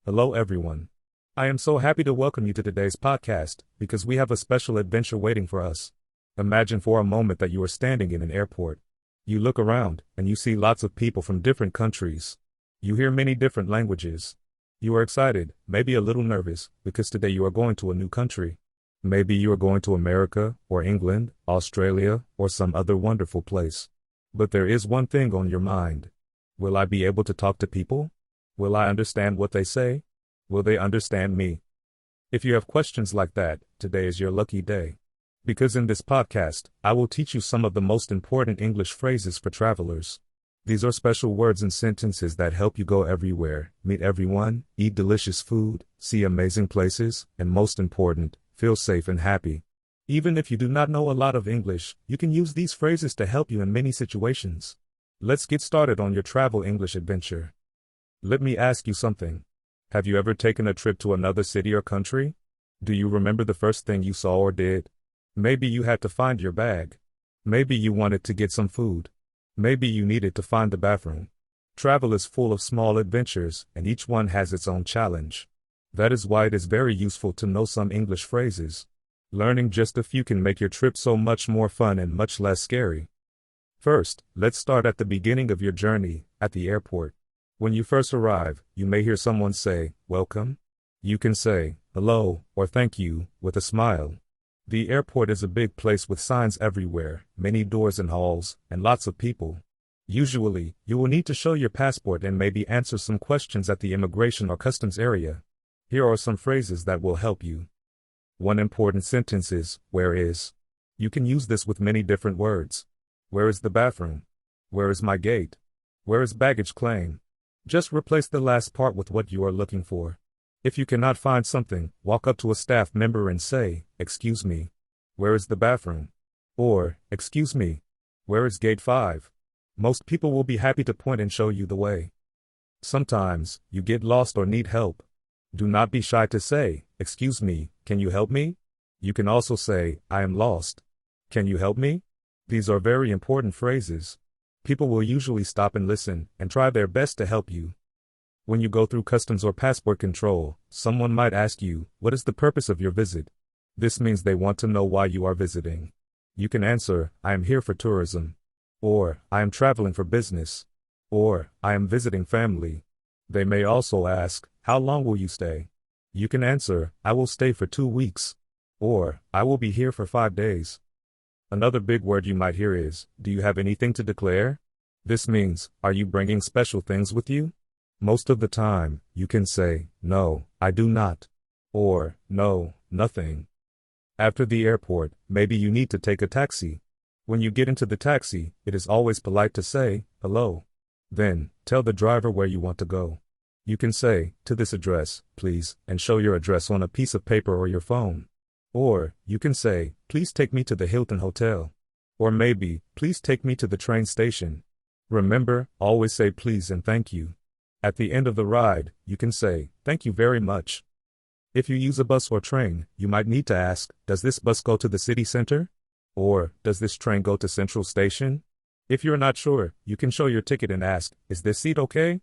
Hello everyone. I am so happy to welcome you to today's podcast because we have a special adventure waiting for us. Imagine for a moment that you are standing in an airport. You look around and you see lots of people from different countries. You hear many different languages. You are excited, maybe a little nervous, because today you are going to a new country. Maybe you are going to America or England, Australia, or some other wonderful place. But there is one thing on your mind. Will I be able to talk to people? Will I understand what they say? Will they understand me? If you have questions like that, today is your lucky day. Because in this podcast, I will teach you some of the most important English phrases for travelers. These are special words and sentences that help you go everywhere, meet everyone, eat delicious food, see amazing places, and most important, feel safe and happy. Even if you do not know a lot of English, you can use these phrases to help you in many situations. Let's get started on your travel English adventure. Let me ask you something. Have you ever taken a trip to another city or country? Do you remember the first thing you saw or did? Maybe you had to find your bag. Maybe you wanted to get some food. Maybe you needed to find the bathroom. Travel is full of small adventures, and each one has its own challenge. That is why it is very useful to know some English phrases. Learning just a few can make your trip so much more fun and much less scary. First, let's start at the beginning of your journey, at the airport. When you first arrive, you may hear someone say, "Welcome." You can say, "Hello," or "Thank you," with a smile. The airport is a big place with signs everywhere, many doors and halls, and lots of people. Usually, you will need to show your passport and maybe answer some questions at the immigration or customs area. Here are some phrases that will help you. One important sentence is, "Where is?" You can use this with many different words. Where is the bathroom? Where is my gate? Where is baggage claim? Just replace the last part with what you are looking for. If you cannot find something, walk up to a staff member and say, "Excuse me, where is the bathroom?" Or, "Excuse me, where is gate 5? Most people will be happy to point and show you the way. Sometimes, you get lost or need help. Do not be shy to say, "Excuse me, can you help me?" You can also say, "I am lost. Can you help me?" These are very important phrases. People will usually stop and listen and try their best to help you. When you go through customs or passport control, someone might ask you, "What is the purpose of your visit?" This means they want to know why you are visiting. You can answer, "I am here for tourism," or "I am traveling for business," or "I am visiting family." They may also ask, "How long will you stay?" You can answer, "I will stay for 2 weeks," or "I will be here for 5 days." Another big word you might hear is, "Do you have anything to declare?" This means, are you bringing special things with you? Most of the time, you can say, "No, I do not," or "No, nothing." After the airport, maybe you need to take a taxi. When you get into the taxi, it is always polite to say, "Hello." Then, tell the driver where you want to go. You can say, "To this address, please," and show your address on a piece of paper or your phone. Or, you can say, "Please take me to the Hilton Hotel." Or maybe, "Please take me to the train station." Remember, always say please and thank you. At the end of the ride, you can say, "Thank you very much." If you use a bus or train, you might need to ask, "Does this bus go to the city center?" Or, "Does this train go to Central Station?" If you're not sure, you can show your ticket and ask, "Is this seat okay?"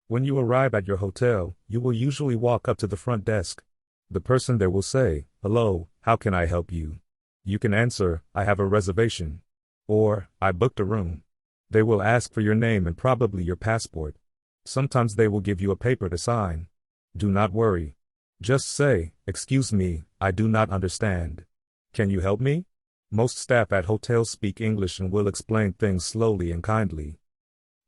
When you arrive at your hotel, you will usually walk up to the front desk. The person there will say, "Hello, how can I help you?" You can answer, "I have a reservation," or "I booked a room." They will ask for your name and probably your passport. Sometimes they will give you a paper to sign. Do not worry. Just say, "Excuse me, I do not understand. Can you help me?" Most staff at hotels speak English and will explain things slowly and kindly.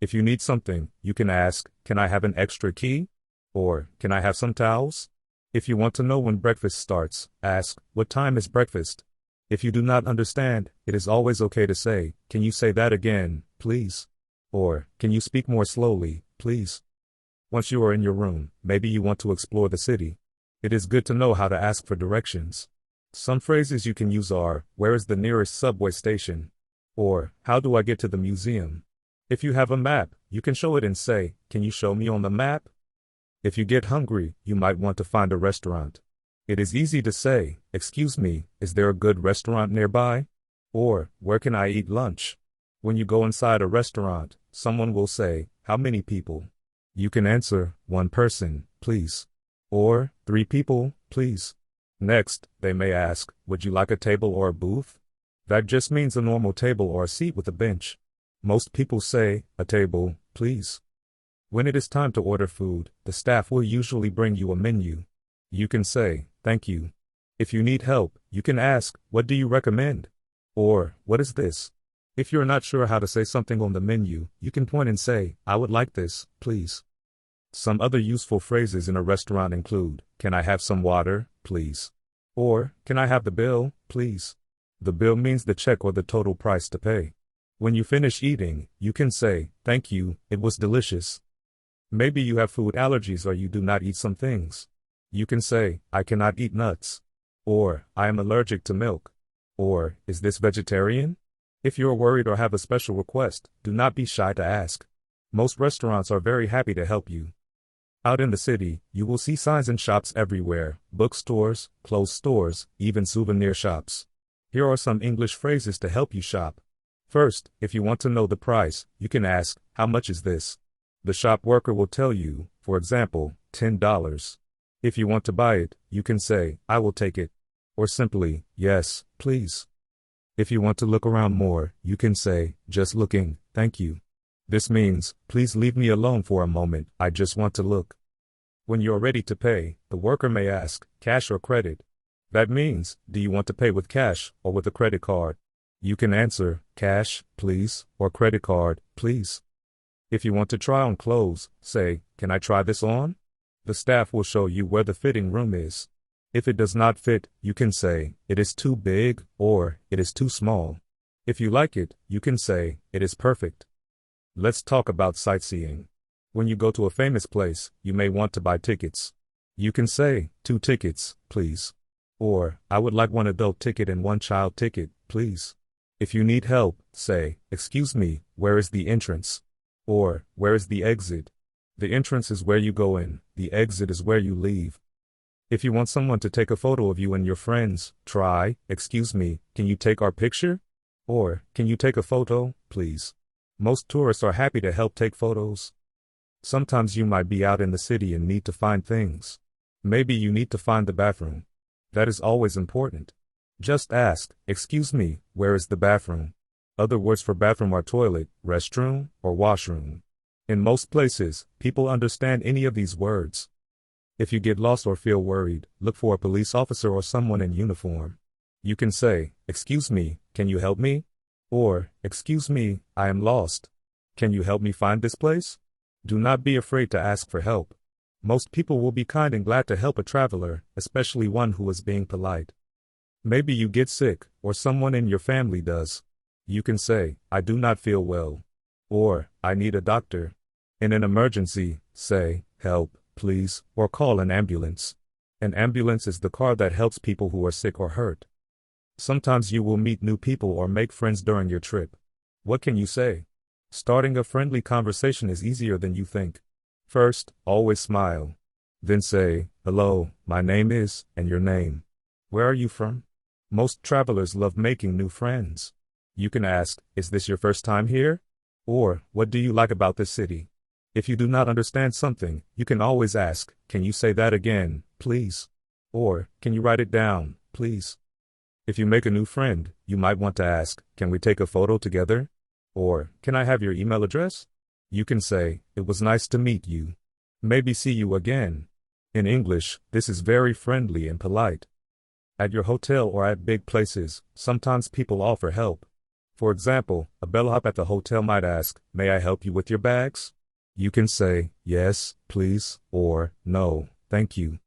If you need something, you can ask, "Can I have an extra key?" Or, "Can I have some towels?" If you want to know when breakfast starts, ask, "What time is breakfast?" If you do not understand, it is always okay to say, "Can you say that again, please?" Or, "Can you speak more slowly, please?" Once you are in your room, maybe you want to explore the city. It is good to know how to ask for directions. Some phrases you can use are, "Where is the nearest subway station?" Or, "How do I get to the museum?" If you have a map, you can show it and say, "Can you show me on the map?" If you get hungry, you might want to find a restaurant. It is easy to say, "Excuse me, is there a good restaurant nearby?" Or, "Where can I eat lunch?" When you go inside a restaurant, someone will say, "How many people?" You can answer, 1 person, please. Or, 3 people, please. Next, they may ask, would you like a table or a booth? That just means a normal table or a seat with a bench. Most people say, a table, please. When it is time to order food, the staff will usually bring you a menu. You can say, thank you. If you need help, you can ask, what do you recommend? Or, what is this? If you're not sure how to say something on the menu, you can point and say, I would like this, please. Some other useful phrases in a restaurant include, can I have some water, please? Or, can I have the bill, please? The bill means the check or the total price to pay. When you finish eating, you can say, thank you, it was delicious. Maybe you have food allergies or you do not eat some things. You can say, I cannot eat nuts. Or, I am allergic to milk. Or, is this vegetarian? If you're worried or have a special request, do not be shy to ask. Most restaurants are very happy to help you. Out in the city, you will see signs in shops everywhere, bookstores, clothes stores, even souvenir shops. Here are some English phrases to help you shop. First, if you want to know the price, you can ask, how much is this? The shop worker will tell you, for example, $10. If you want to buy it, you can say, I will take it. Or simply, yes, please. If you want to look around more, you can say, just looking, thank you. This means, please leave me alone for a moment, I just want to look. When you're ready to pay, the worker may ask, cash or credit? That means, do you want to pay with cash or with a credit card? You can answer, cash, please, or credit card, please. If you want to try on clothes, say, can I try this on? The staff will show you where the fitting room is. If it does not fit, you can say, it is too big, or, it is too small. If you like it, you can say, it is perfect. Let's talk about sightseeing. When you go to a famous place, you may want to buy tickets. You can say, 2 tickets, please. Or, I would like 1 adult ticket and 1 child ticket, please. If you need help, say, excuse me, where is the entrance? Or, where is the exit? The entrance is where you go in, the exit is where you leave. If you want someone to take a photo of you and your friends, try, excuse me, can you take our picture? Or, can you take a photo, please? Most tourists are happy to help take photos. Sometimes you might be out in the city and need to find things. Maybe you need to find the bathroom. That is always important. Just ask, excuse me, where is the bathroom? Other words for bathroom are toilet, restroom, or washroom. In most places, people understand any of these words. If you get lost or feel worried, look for a police officer or someone in uniform. You can say, excuse me, can you help me? Or, excuse me, I am lost. Can you help me find this place? Do not be afraid to ask for help. Most people will be kind and glad to help a traveler, especially one who is being polite. Maybe you get sick, or someone in your family does. You can say, I do not feel well. Or, I need a doctor. In an emergency, say, help, please, or call an ambulance. An ambulance is the car that helps people who are sick or hurt. Sometimes you will meet new people or make friends during your trip. What can you say? Starting a friendly conversation is easier than you think. First, always smile. Then say, hello, my name is, and your name. Where are you from? Most travelers love making new friends. You can ask, is this your first time here? Or, what do you like about this city? If you do not understand something, you can always ask, can you say that again, please? Or, can you write it down, please? If you make a new friend, you might want to ask, can we take a photo together? Or, can I have your email address? You can say, it was nice to meet you. Maybe see you again. In English, this is very friendly and polite. At your hotel or at big places, sometimes people offer help. For example, a bellhop at the hotel might ask, may I help you with your bags? You can say, yes, please, or, no, thank you.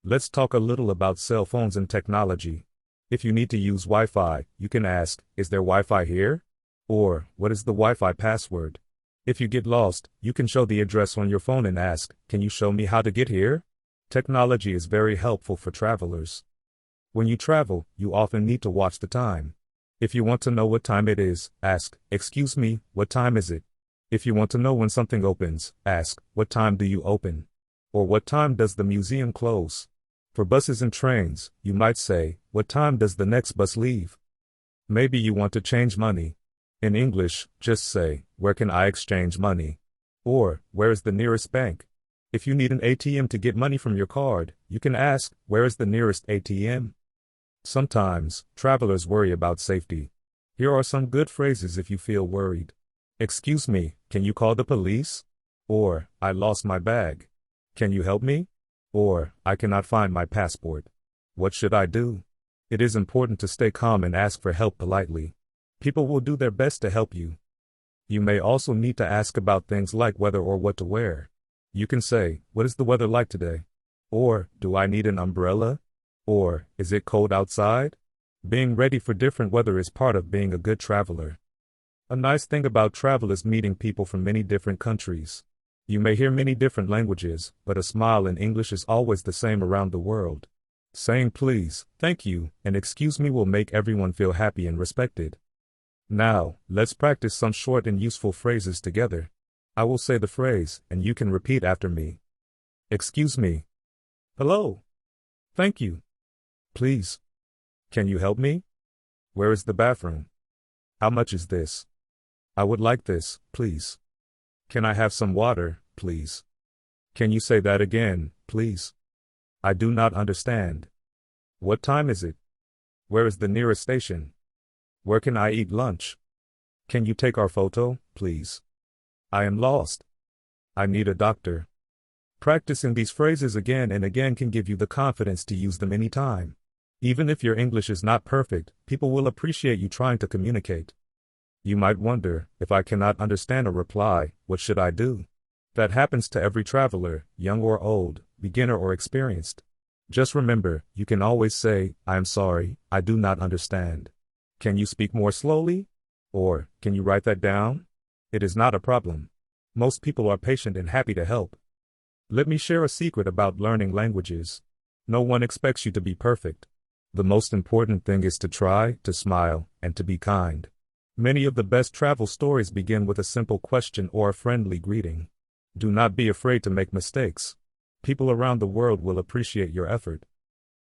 Let's talk a little about cell phones and technology. If you need to use Wi-Fi, you can ask, is there Wi-Fi here? Or, what is the Wi-Fi password? If you get lost, you can show the address on your phone and ask, can you show me how to get here? Technology is very helpful for travelers. When you travel, you often need to watch the time. If you want to know what time it is, ask, excuse me, what time is it? If you want to know when something opens, ask, what time do you open? Or what time does the museum close? For buses and trains, you might say, what time does the next bus leave? Maybe you want to change money. In English, just say, where can I exchange money? Or, where is the nearest bank? If you need an ATM to get money from your card, you can ask, where is the nearest ATM? Sometimes, travelers worry about safety. Here are some good phrases if you feel worried. Excuse me, can you call the police? Or, I lost my bag. Can you help me? Or, I cannot find my passport. What should I do? It is important to stay calm and ask for help politely. People will do their best to help you. You may also need to ask about things like weather or what to wear. You can say, what is the weather like today? Or, do I need an umbrella? Or, is it cold outside? Being ready for different weather is part of being a good traveler. A nice thing about travel is meeting people from many different countries. You may hear many different languages, but a smile in English is always the same around the world. Saying please, thank you, and excuse me will make everyone feel happy and respected. Now, let's practice some short and useful phrases together. I will say the phrase, and you can repeat after me. Excuse me. Hello. Thank you. Please. Can you help me? Where is the bathroom? How much is this? I would like this, please. Can I have some water, please? Can you say that again, please? I do not understand. What time is it? Where is the nearest station? Where can I eat lunch? Can you take our photo, please? I am lost. I need a doctor. Practicing these phrases again and again can give you the confidence to use them anytime. Even if your English is not perfect, people will appreciate you trying to communicate. You might wonder, if I cannot understand a reply, what should I do? That happens to every traveler, young or old, beginner or experienced. Just remember, you can always say, I am sorry, I do not understand. Can you speak more slowly? Or, can you write that down? It is not a problem. Most people are patient and happy to help. Let me share a secret about learning languages. No one expects you to be perfect. The most important thing is to try, to smile, and to be kind. Many of the best travel stories begin with a simple question or a friendly greeting. Do not be afraid to make mistakes. People around the world will appreciate your effort.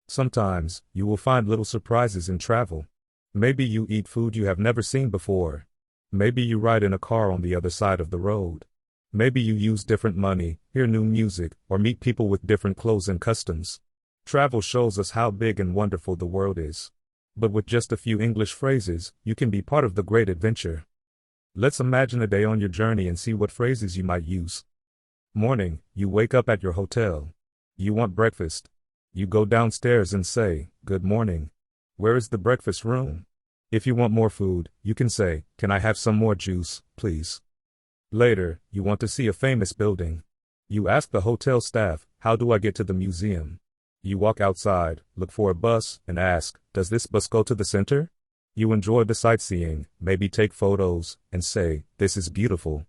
Sometimes, you will find little surprises in travel. Maybe you eat food you have never seen before. Maybe you ride in a car on the other side of the road. Maybe you use different money, hear new music, or meet people with different clothes and customs. Travel shows us how big and wonderful the world is. But with just a few English phrases, you can be part of the great adventure. Let's imagine a day on your journey and see what phrases you might use. Morning, you wake up at your hotel. You want breakfast. You go downstairs and say, good morning. Where is the breakfast room? If you want more food, you can say, can I have some more juice, please? Later, you want to see a famous building. You ask the hotel staff, how do I get to the museum? You walk outside, look for a bus, and ask, does this bus go to the center? You enjoy the sightseeing, maybe take photos, and say, this is beautiful.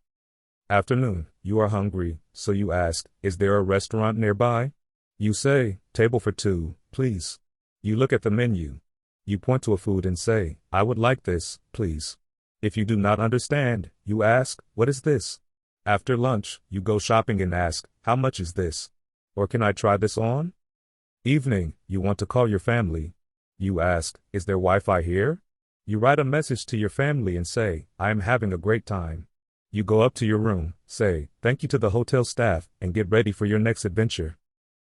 Afternoon, you are hungry, so you ask, is there a restaurant nearby? You say, table for two, please. You look at the menu. You point to a food and say, I would like this, please. If you do not understand, you ask, what is this? After lunch, you go shopping and ask, how much is this? Or can I try this on? Evening, you want to call your family. You ask, is there Wi-Fi here? You write a message to your family and say, I am having a great time. You go up to your room, say, thank you to the hotel staff, and get ready for your next adventure.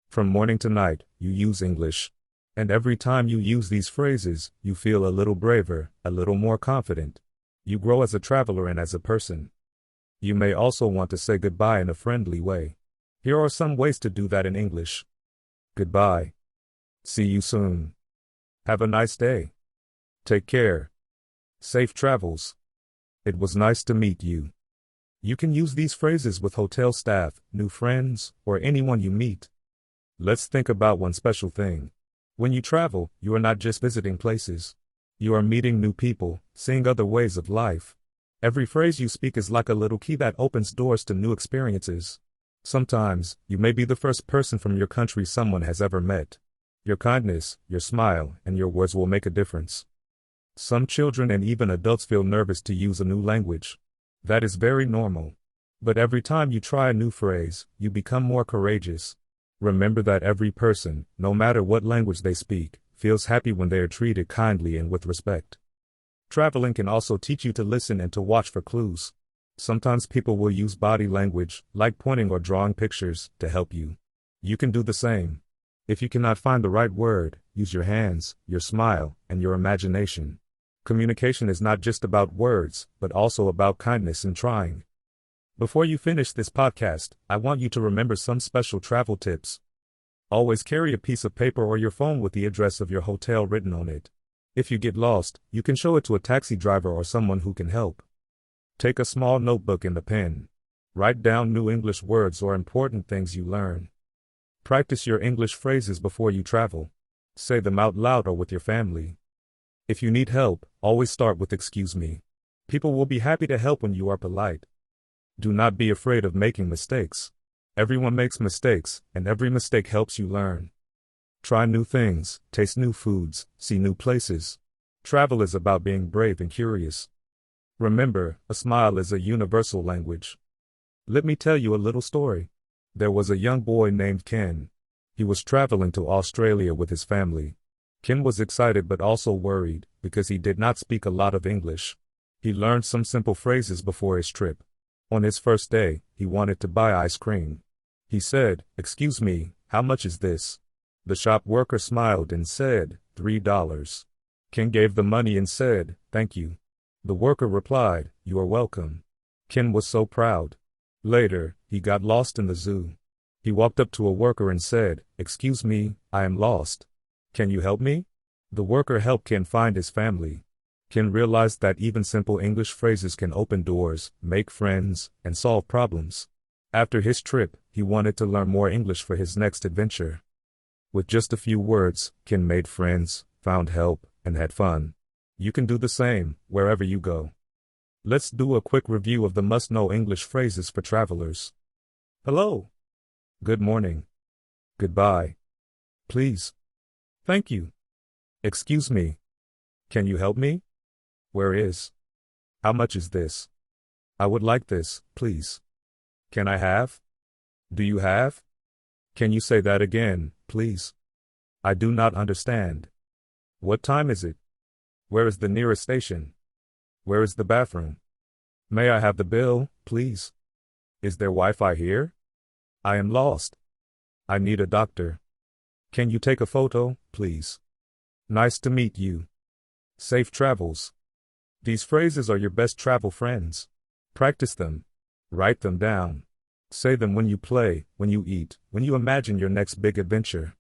From morning to night, you use English. And every time you use these phrases, you feel a little braver, a little more confident. You grow as a traveler and as a person. You may also want to say goodbye in a friendly way. Here are some ways to do that in English. Goodbye. See you soon. Have a nice day. Take care. Safe travels. It was nice to meet you. You can use these phrases with hotel staff, new friends, or anyone you meet. Let's think about one special thing. When you travel, you are not just visiting places. You are meeting new people, seeing other ways of life. Every phrase you speak is like a little key that opens doors to new experiences. Sometimes, you may be the first person from your country someone has ever met. Your kindness, your smile, and your words will make a difference. Some children and even adults feel nervous to use a new language. That is very normal. But every time you try a new phrase, you become more courageous. Remember that every person, no matter what language they speak, feels happy when they are treated kindly and with respect. Traveling can also teach you to listen and to watch for clues. Sometimes people will use body language, like pointing or drawing pictures, to help you. You can do the same. If you cannot find the right word, use your hands, your smile, and your imagination. Communication is not just about words, but also about kindness and trying. Before you finish this podcast, I want you to remember some special travel tips. Always carry a piece of paper or your phone with the address of your hotel written on it. If you get lost, you can show it to a taxi driver or someone who can help. Take a small notebook and a pen. Write down new English words or important things you learn. Practice your English phrases before you travel. Say them out loud or with your family. If you need help, always start with "excuse me." People will be happy to help when you are polite. Do not be afraid of making mistakes. Everyone makes mistakes, and every mistake helps you learn. Try new things, taste new foods, see new places. Travel is about being brave and curious. Remember, a smile is a universal language. Let me tell you a little story. There was a young boy named Ken. He was traveling to Australia with his family. Ken was excited but also worried, because he did not speak a lot of English. He learned some simple phrases before his trip. On his first day, he wanted to buy ice cream. He said, "Excuse me, how much is this?" The shop worker smiled and said, $3. Ken gave the money and said, "Thank you." The worker replied, "You are welcome." Ken was so proud. Later, he got lost in the zoo. He walked up to a worker and said, "Excuse me, I am lost. Can you help me?" The worker helped Ken find his family. Ken realized that even simple English phrases can open doors, make friends, and solve problems. After his trip, he wanted to learn more English for his next adventure. With just a few words, Ken made friends, found help, and had fun. You can do the same, wherever you go. Let's do a quick review of the must-know English phrases for travelers. Hello. Good morning. Goodbye. Please. Thank you. Excuse me. Can you help me? Where is? How much is this? I would like this, please. Can I have? Do you have? Can you say that again, please? I do not understand. What time is it? Where is the nearest station? Where is the bathroom? May I have the bill, please? Is there Wi-Fi here? I am lost. I need a doctor. Can you take a photo, please? Nice to meet you. Safe travels. These phrases are your best travel friends. Practice them. Write them down. Say them when you play, when you eat, when you imagine your next big adventure.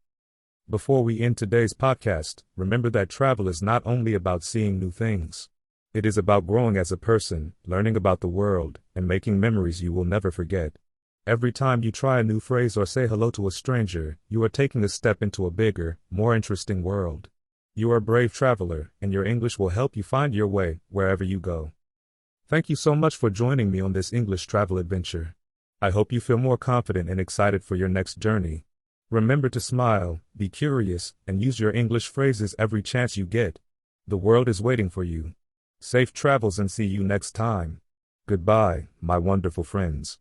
Before we end today's podcast, remember that travel is not only about seeing new things. It is about growing as a person, learning about the world, and making memories you will never forget. Every time you try a new phrase or say hello to a stranger, you are taking a step into a bigger, more interesting world. You are a brave traveler, and your English will help you find your way wherever you go. Thank you so much for joining me on this English travel adventure. I hope you feel more confident and excited for your next journey. Remember to smile, be curious, and use your English phrases every chance you get. The world is waiting for you. Safe travels and see you next time. Goodbye, my wonderful friends.